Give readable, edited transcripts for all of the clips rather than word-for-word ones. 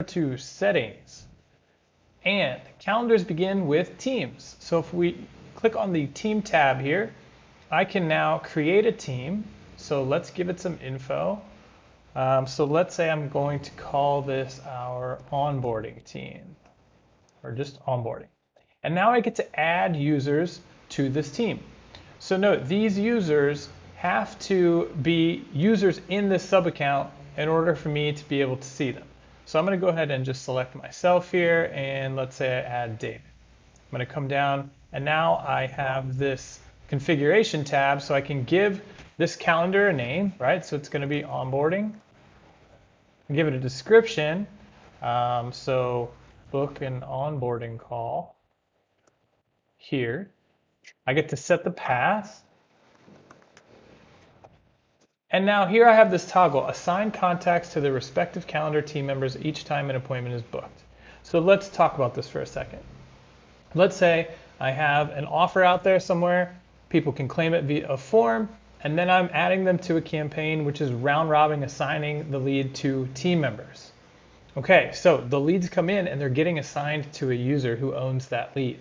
to settings, and calendars begin with teams. So if we click on the team tab here, I can now create a team. So let's give it some info. So let's say I'm going to call this our onboarding team, or just onboarding. And now I get to add users to this team. So note, these users have to be users in this sub account in order for me to be able to see them. So I'm going to go ahead and just select myself here, and let's say I add David. I'm going to come down, and now I have this configuration tab, so I can give this calendar a name, right? So it's going to be onboarding. Give it a description. So book an onboarding call here. I get to set the path. And now here I have this toggle, assign contacts to the respective calendar team members each time an appointment is booked. So let's talk about this for a second. Let's say I have an offer out there somewhere, people can claim it via a form, and then I'm adding them to a campaign which is round robin assigning the lead to team members. Okay, so the leads come in and they're getting assigned to a user who owns that lead.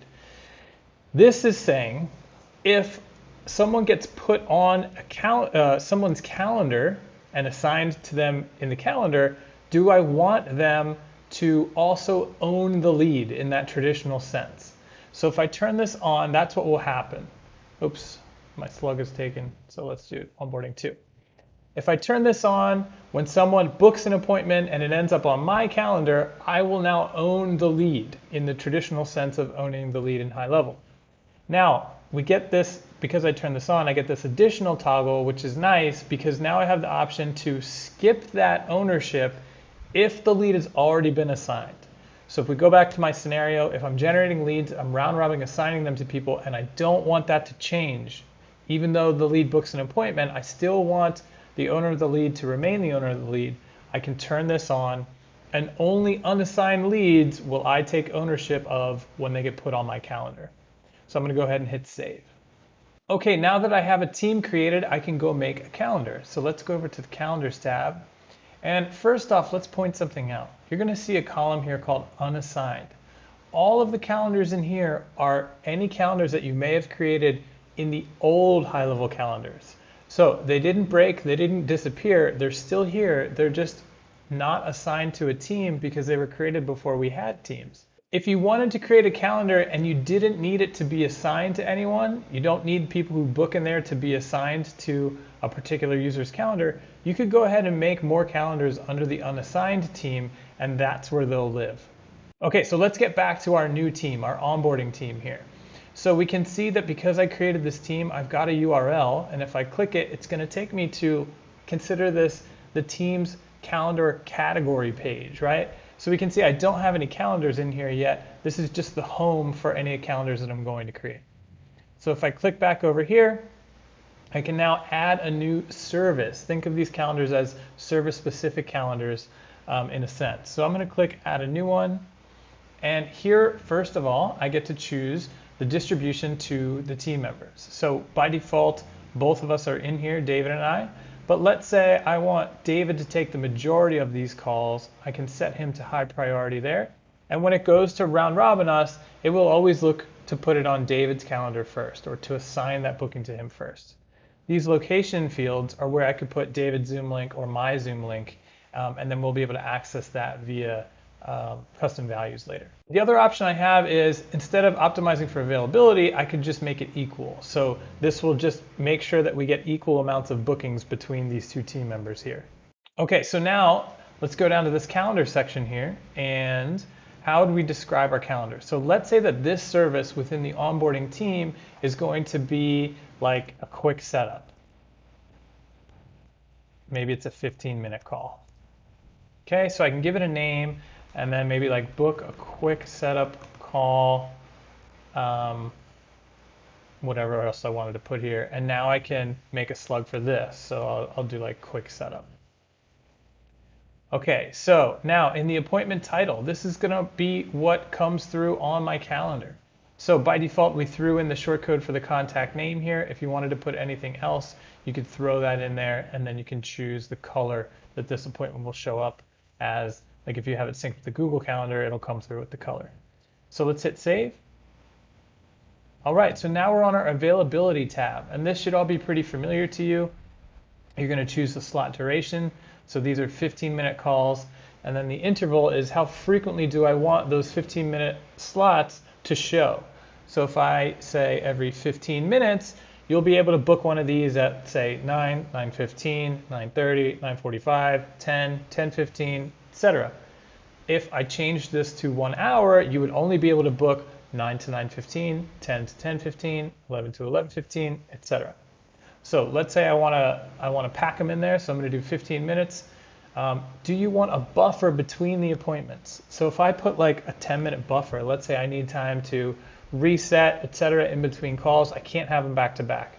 This is saying if someone gets put on someone's calendar and assigned to them in the calendar, do I want them to also own the lead in that traditional sense? So if I turn this on, that's what will happen. Oops, my slug is taken, so let's do onboarding 2. If I turn this on, when someone books an appointment and it ends up on my calendar, I will now own the lead in the traditional sense of owning the lead in high level. Now, we get this, because I turn this on, I get this additional toggle, which is nice because now I have the option to skip that ownership if the lead has already been assigned. So if we go back to my scenario, if I'm generating leads, I'm round robin assigning them to people, and I don't want that to change. Even though the lead books an appointment, I still want the owner of the lead to remain the owner of the lead. I can turn this on, and only unassigned leads will I take ownership of when they get put on my calendar. So I'm going to go ahead and hit save. Okay, now that I have a team created, I can go make a calendar. So let's go over to the calendars tab. And first off, let's point something out. You're going to see a column here called unassigned. All of the calendars in here are any calendars that you may have created in the old high-level calendars. So they didn't break, they didn't disappear, they're still here, they're just not assigned to a team because they were created before we had teams. If you wanted to create a calendar and you didn't need it to be assigned to anyone, you don't need people who book in there to be assigned to a particular user's calendar, you could go ahead and make more calendars under the unassigned team, and that's where they'll live. Okay, so let's get back to our new team, our onboarding team here. So we can see that because I created this team, I've got a URL, and if I click it, it's going to take me to, consider this the team's calendar category page, right? So we can see I don't have any calendars in here yet. This is just the home for any calendars that I'm going to create. So if I click back over here, I can now add a new service. Think of these calendars as service-specific calendars in a sense. So I'm going to click add a new one. And here, first of all, I get to choose the distribution to the team members. So by default, both of us are in here, David and I. But let's say I want David to take the majority of these calls. I can set him to high priority there. And when it goes to round robin us, it will always look to put it on David's calendar first, or to assign that booking to him first. These location fields are where I could put David's Zoom link or my Zoom link, and then we'll be able to access that via custom values later. The other option I have is, instead of optimizing for availability, I could just make it equal. So this will just make sure that we get equal amounts of bookings between these two team members here. Okay, so now let's go down to this calendar section here, and how would we describe our calendar? So let's say that this service within the onboarding team is going to be like a quick setup. Maybe it's a 15-minute call. Okay, so I can give it a name, and then maybe like book a quick setup call, whatever else I wanted to put here. And now I can make a slug for this. So I'll do like quick setup. Okay, so now in the appointment title, this is going to be what comes through on my calendar. So by default, we threw in the shortcode for the contact name here. If you wanted to put anything else, you could throw that in there, and then you can choose the color that this appointment will show up as Like if you have it synced with the Google Calendar, it'll come through with the color. So let's hit save. All right, so now we're on our availability tab, and this should all be pretty familiar to you. You're going to choose the slot duration. So these are 15-minute calls, and then the interval is how frequently do I want those 15-minute slots to show. So if I say every 15 minutes, you'll be able to book one of these at say 9, 9:15, 9:30, 9:45, 10, 10:15, etc. If I change this to 1 hour, you would only be able to book 9 to 9:15, 10 to 10:15, 11 to 11:15, etc. So let's say I want to pack them in there, so I'm going to do 15 minutes. Do you want a buffer between the appointments? So if I put like a 10-minute buffer, let's say I need time to reset, etc. in between calls, I can't have them back to back.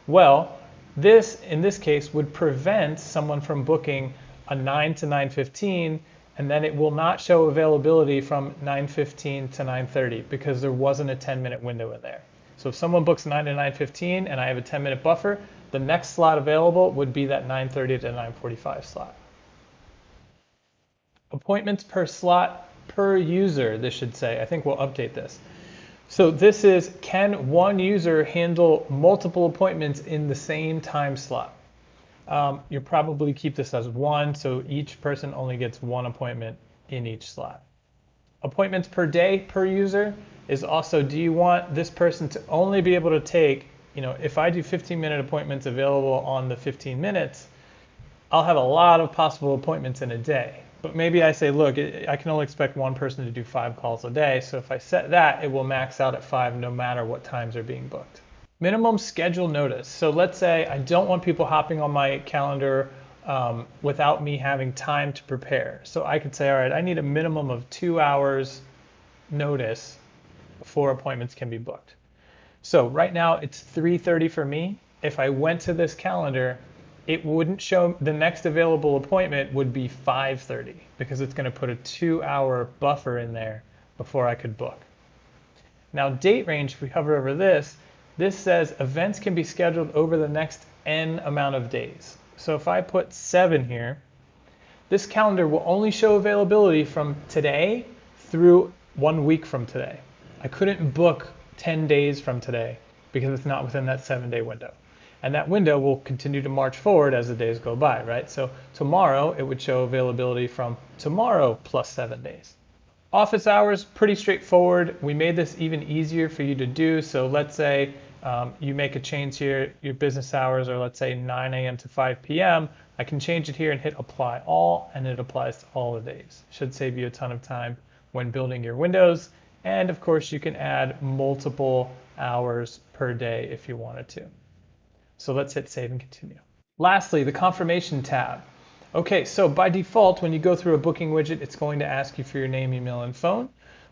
Well, this in this case would prevent someone from booking a 9 to 9:15, and then it will not show availability from 9:15 to 9:30 because there wasn't a 10-minute window in there. So if someone books 9 to 9:15 and I have a 10-minute buffer, the next slot available would be that 9:30 to 9:45 slot. Appointments per slot per user, this should say. I think we'll update this. So this is, can one user handle multiple appointments in the same time slot? You'll probably keep this as 1, so each person only gets 1 appointment in each slot. Appointments per day per user is also, do you want this person to only be able to take, if I do 15-minute appointments available on the 15 minutes, I'll have a lot of possible appointments in a day. But maybe I say, look, I can only expect one person to do 5 calls a day. So if I set that, it will max out at 5 no matter what times are being booked. Minimum schedule notice. So let's say I don't want people hopping on my calendar without me having time to prepare. So I could say, all right, I need a minimum of 2 hours notice before appointments can be booked. So right now it's 3:30 for me. If I went to this calendar, it wouldn't show, the next available appointment would be 5:30 because it's going to put a 2-hour buffer in there before I could book. Now date range, if we hover over this says events can be scheduled over the next N amount of days. So if I put 7 here, this calendar will only show availability from today through 1 week from today. I couldn't book 10 days from today because it's not within that 7-day window. And that window will continue to march forward as the days go by, right? So tomorrow, it would show availability from tomorrow plus 7 days. Office hours, pretty straightforward. We made this even easier for you to do. So let's say you make a change here, your business hours are, let's say 9 a.m. to 5 p.m. I can change it here and hit apply all, and it applies to all the days. Should save you a ton of time when building your windows. And of course, you can add multiple hours per day if you wanted to. So let's hit save and continue. Lastly, the confirmation tab. Okay, so by default, when you go through a booking widget, it's going to ask you for your name, email, and phone.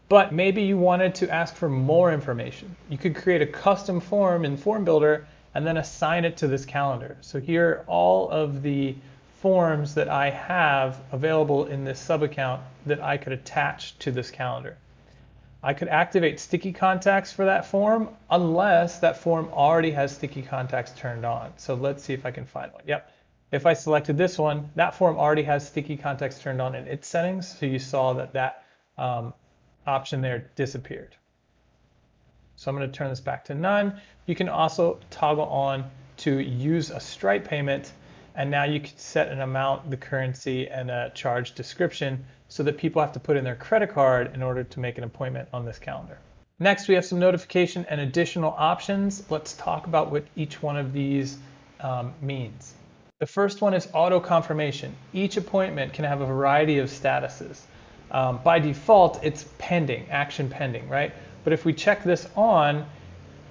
But maybe you wanted to ask for more information. You could create a custom form in Form Builder and then assign it to this calendar. So here are all of the forms that I have available in this sub-account that I could attach to this calendar. I could activate sticky contacts for that form unless that form already has sticky contacts turned on. So let's see if I can find one. Yep. If I selected this one, that form already has sticky contacts turned on in its settings. So you saw that option there disappeared. So I'm going to turn this back to none. You can also toggle on to use a Stripe payment. And now you can set an amount, the currency, and a charge description so that people have to put in their credit card in order to make an appointment on this calendar. Next, we have some notification and additional options. Let's talk about what each one of these means. The first one is auto confirmation. Each appointment can have a variety of statuses. By default, it's pending, action pending, right? But if we check this on,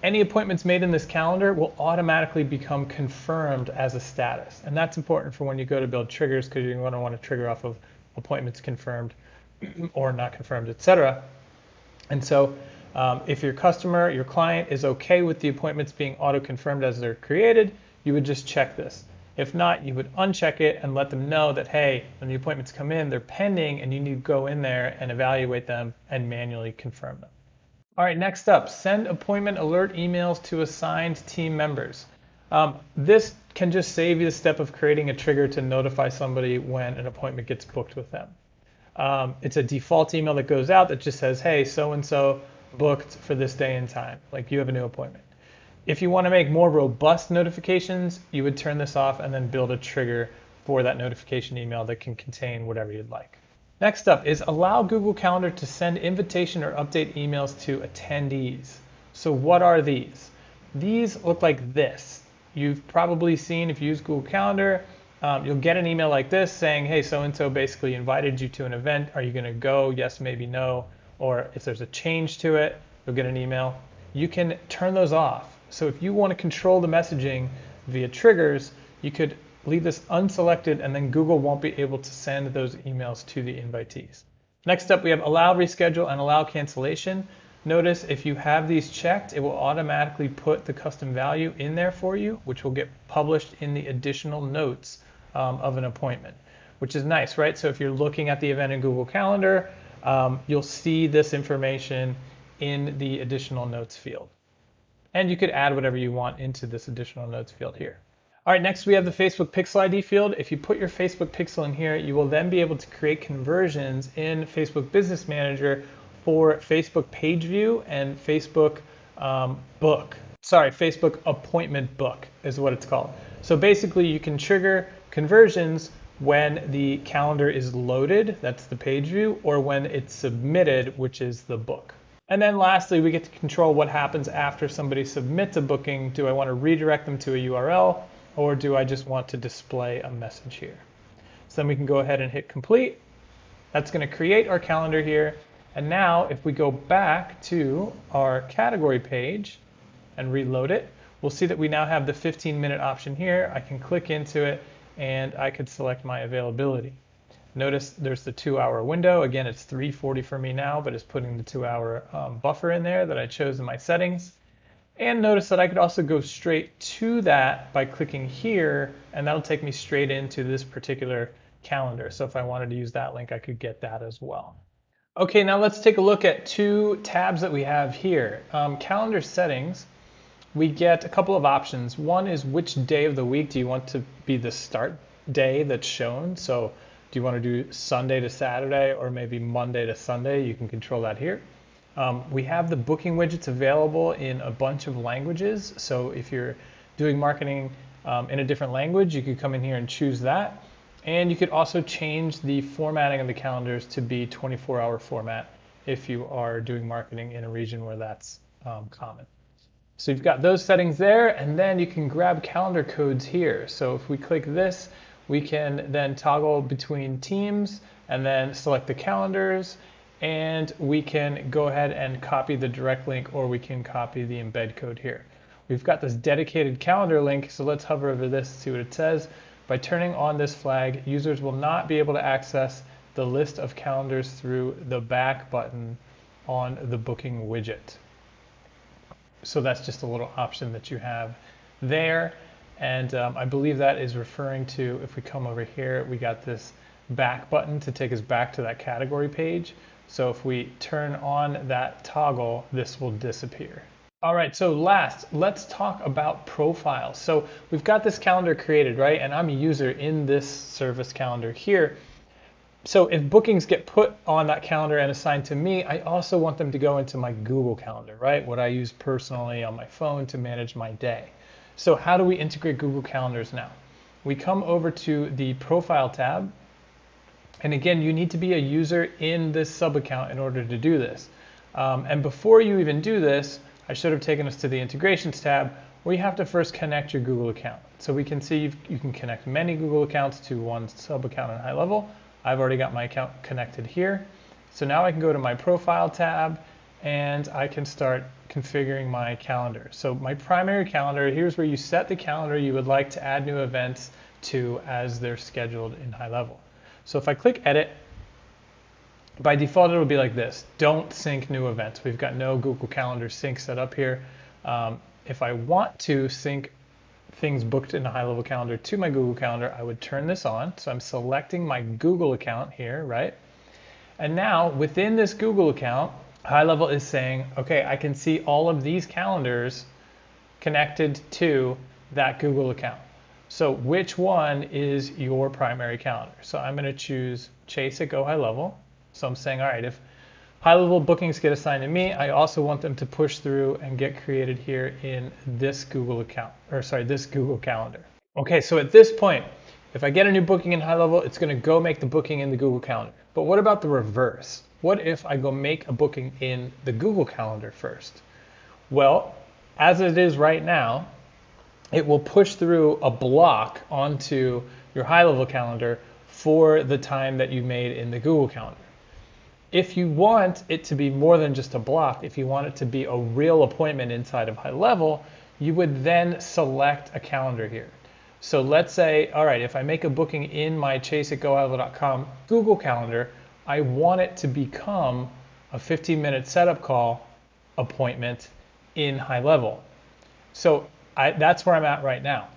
any appointments made in this calendar will automatically become confirmed as a status. And that's important for when you go to build triggers because you're going to want to trigger off of appointments confirmed or not confirmed, etc. And so if your customer, your client is okay with the appointments being auto-confirmed as they're created, you would just check this. If not, you would uncheck it and let them know that, hey, when the appointments come in, they're pending and you need to go in there and evaluate them and manually confirm them. All right, next up, send appointment alert emails to assigned team members. This can just save you the step of creating a trigger to notify somebody when an appointment gets booked with them. It's a default email that goes out that just says, hey, so-and-so booked for this day and time, like you have a new appointment. If you want to make more robust notifications, you would turn this off and then build a trigger for that notification email that can contain whatever you'd like. Next up is allow Google Calendar to send invitation or update emails to attendees. So what are these? These look like this. You've probably seen, if you use Google Calendar, you'll get an email like this saying, hey, so-and-so basically invited you to an event. Are you going to go? Yes, maybe, no. Or if there's a change to it, you'll get an email. You can turn those off. So if you want to control the messaging via triggers, you could leave this unselected and then Google won't be able to send those emails to the invitees. Next up, we have allow reschedule and allow cancellation. Notice if you have these checked, it will automatically put the custom value in there for you, which will get published in the additional notes of an appointment, which is nice, right? So if you're looking at the event in Google Calendar, you'll see this information in the additional notes field. And you could add whatever you want into this additional notes field here. All right, next we have the Facebook Pixel ID field. If you put your Facebook pixel in here, you will then be able to create conversions in Facebook Business Manager for Facebook Page View and Facebook Facebook Appointment Book is what it's called. So basically you can trigger conversions when the calendar is loaded, that's the page view, or when it's submitted, which is the book. And then lastly, we get to control what happens after somebody submits a booking. Do I want to redirect them to a URL, or do I just want to display a message here? So then we can go ahead and hit complete. That's going to create our calendar here. And now if we go back to our category page and reload it, we'll see that we now have the 15-minute option here. I can click into it and I could select my availability. Notice there's the 2-hour window. Again, it's 3:40 for me now, but it's putting the 2-hour buffer in there that I chose in my settings. And notice that I could also go straight to that by clicking here, and that'll take me straight into this particular calendar. So if I wanted to use that link, I could get that as well. Okay, now let's take a look at two tabs that we have here. Calendar settings, we get a couple of options. One is which day of the week do you want to be the start day that's shown. So do you want to do Sunday to Saturday or maybe Monday to Sunday? You can control that here. We have the booking widgets available in a bunch of languages. So if you're doing marketing in a different language, you could come in here and choose that. And you could also change the formatting of the calendars to be 24-hour format if you are doing marketing in a region where that's common. So you've got those settings there, and then you can grab calendar codes here. So if we click this, we can then toggle between teams and then select the calendars, and we can go ahead and copy the direct link, or we can copy the embed code here. We've got this dedicated calendar link, so let's hover over this and see what it says. By turning on this flag, users will not be able to access the list of calendars through the back button on the booking widget. So that's just a little option that you have there. And I believe that is referring to, if we come over here, we got this back button to take us back to that category page. So if we turn on that toggle, this will disappear. All right, so last, let's talk about profiles. So we've got this calendar created, right? And I'm a user in this service calendar here. So if bookings get put on that calendar and assigned to me, I also want them to go into my Google Calendar, right? What I use personally on my phone to manage my day. So how do we integrate Google Calendars now? We come over to the Profile tab. And again, you need to be a user in this sub-account in order to do this. And before you even do this, I should have taken us to the Integrations tab, where you have to first connect your Google account. So we can see you can connect many Google accounts to one sub-account in high level. I've already got my account connected here. So now I can go to my Profile tab, and I can start configuring my calendar. So my primary calendar, here's where you set the calendar you would like to add new events to as they're scheduled in high level. So if I click Edit, by default it'll be like this: don't sync new events. We've got no Google Calendar sync set up here. If I want to sync things booked in a high level calendar to my Google Calendar, I would turn this on. So I'm selecting my Google account here, right? And now within this Google account, high level is saying, okay, I can see all of these calendars connected to that Google account. So which one is your primary calendar? So I'm going to choose Chase at Go High Level. So I'm saying, all right, if high level bookings get assigned to me, I also want them to push through and get created here in this Google account, or sorry, this Google Calendar. Okay, so at this point, if I get a new booking in high level, it's going to go make the booking in the Google Calendar. But what about the reverse? What if I go make a booking in the Google Calendar first? Well, as it is right now, it will push through a block onto your high level calendar for the time that you made in the Google Calendar. If you want it to be more than just a block, if you want it to be a real appointment inside of high level, you would then select a calendar here. So let's say, all right, if I make a booking in my chase@gohighlevel.com Google Calendar, I want it to become a 15-minute setup call appointment in high level. So that's where I'm at right now.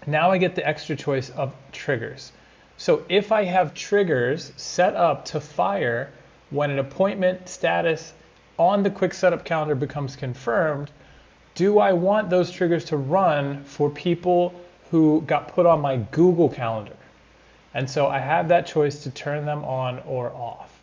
Now I get the extra choice of triggers. So if I have triggers set up to fire when an appointment status on the quick setup calendar becomes confirmed, do I want those triggers to run for people who got put on my Google Calendar? And so I have that choice to turn them on or off.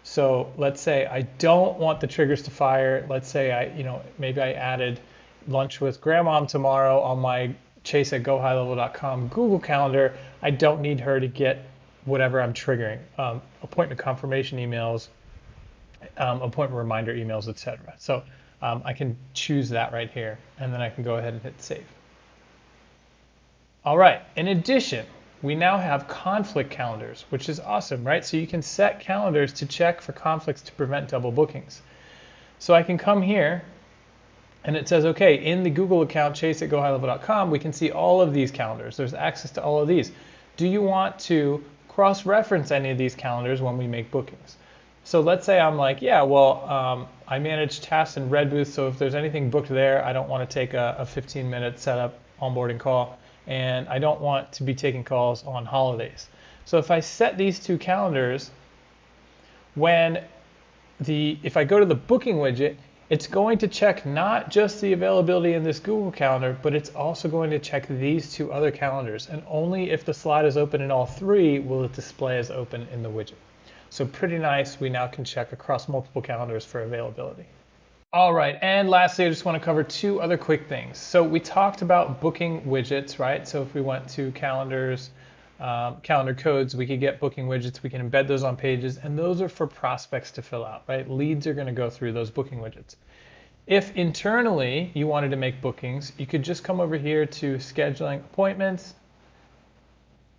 So let's say I don't want the triggers to fire. Let's say maybe I added lunch with grandmom tomorrow on my chase@gohighlevel.com Google Calendar. I don't need her to get whatever I'm triggering, appointment confirmation emails, appointment reminder emails, etc. So I can choose that right here, and then I can go ahead and hit save. All right, in addition, we now have conflict calendars, which is awesome, right? So you can set calendars to check for conflicts to prevent double bookings. So I can come here, and it says, okay, in the Google account, chase@gohighlevel.com, we can see all of these calendars. There's access to all of these. Do you want to cross-reference any of these calendars when we make bookings? So let's say I'm like, yeah, well, I manage tasks in Redbooth, so if there's anything booked there, I don't want to take a 15-minute setup onboarding call, and I don't want to be taking calls on holidays. So if I set these two calendars, if I go to the booking widget, it's going to check not just the availability in this Google Calendar, but it's also going to check these two other calendars. And only if the slot is open in all three will it display as open in the widget. So pretty nice. We now can check across multiple calendars for availability. All right, and lastly, I just want to cover two other quick things. So we talked about booking widgets, right? So if we went to calendars, calendar codes, we could get booking widgets, we can embed those on pages, and those are for prospects to fill out, right? Leads are going to go through those booking widgets. If internally you wanted to make bookings, you could just come over here to scheduling appointments,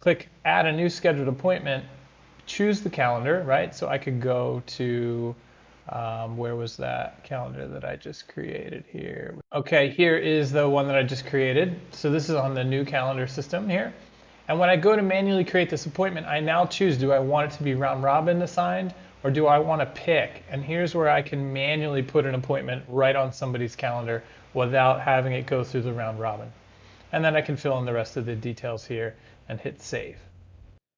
click add a new scheduled appointment, choose the calendar, right? So I could go to, where was that calendar that I just created here? Okay, here is the one that I just created. So this is on the new calendar system here. And when I go to manually create this appointment, I now choose, do I want it to be round robin assigned, or do I want to pick? And here's where I can manually put an appointment right on somebody's calendar without having it go through the round robin. And then I can fill in the rest of the details here and hit save.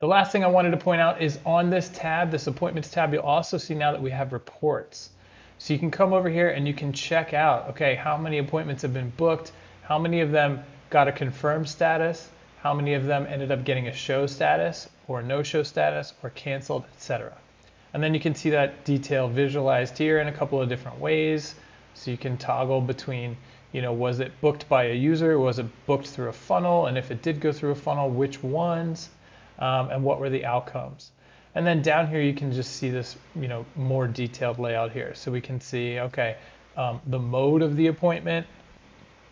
The last thing I wanted to point out is on this tab, this appointments tab, you'll also see now that we have reports. So you can come over here and you can check out, okay, how many appointments have been booked, how many of them got a confirmed status, how many of them ended up getting a show status or no show status or canceled, etc. And then you can see that detail visualized here in a couple of different ways. So you can toggle between, was it booked by a user? Was it booked through a funnel? And if it did go through a funnel, which ones? And what were the outcomes? And then down here, you can just see this, more detailed layout here. So we can see, okay, the mode of the appointment.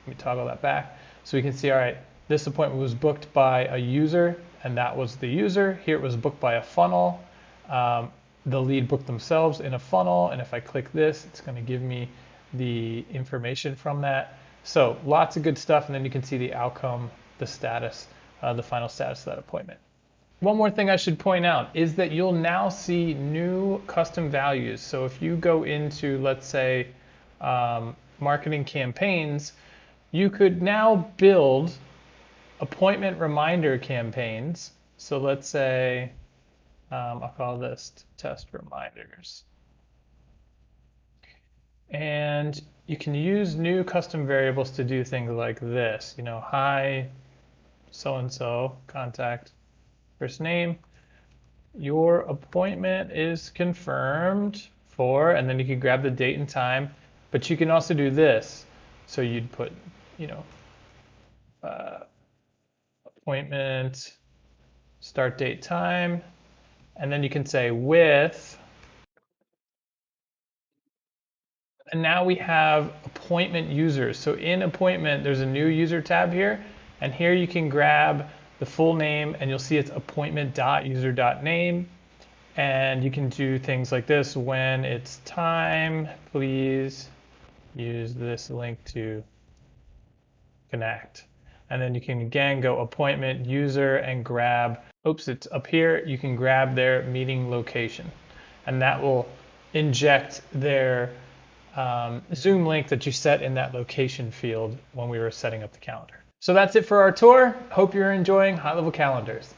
Let me toggle that back. So we can see, all right, this appointment was booked by a user, and that was the user. Here it was booked by a funnel. The lead booked themselves in a funnel, and if I click this, it's going to give me the information from that. So lots of good stuff, and then you can see the outcome, the status, the final status of that appointment. One more thing I should point out is that you'll now see new custom values. So if you go into, let's say, marketing campaigns, you could now build appointment reminder campaigns. So let's say, I'll call this test reminders. And you can use new custom variables to do things like this, hi so-and-so, contact, first name. Your appointment is confirmed for, and then you can grab the date and time, but you can also do this. So you'd put, appointment, start date, time, and then you can say with, and now we have appointment users. So in appointment, there's a new user tab here, and here you can grab the full name and you'll see it's appointment.user.name. And you can do things like this. When it's time, please use this link to connect. And then you can again go appointment user and grab, oops, it's up here. You can grab their meeting location, and that will inject their Zoom link that you set in that location field when we were setting up the calendar. So that's it for our tour. Hope you're enjoying high-level calendars.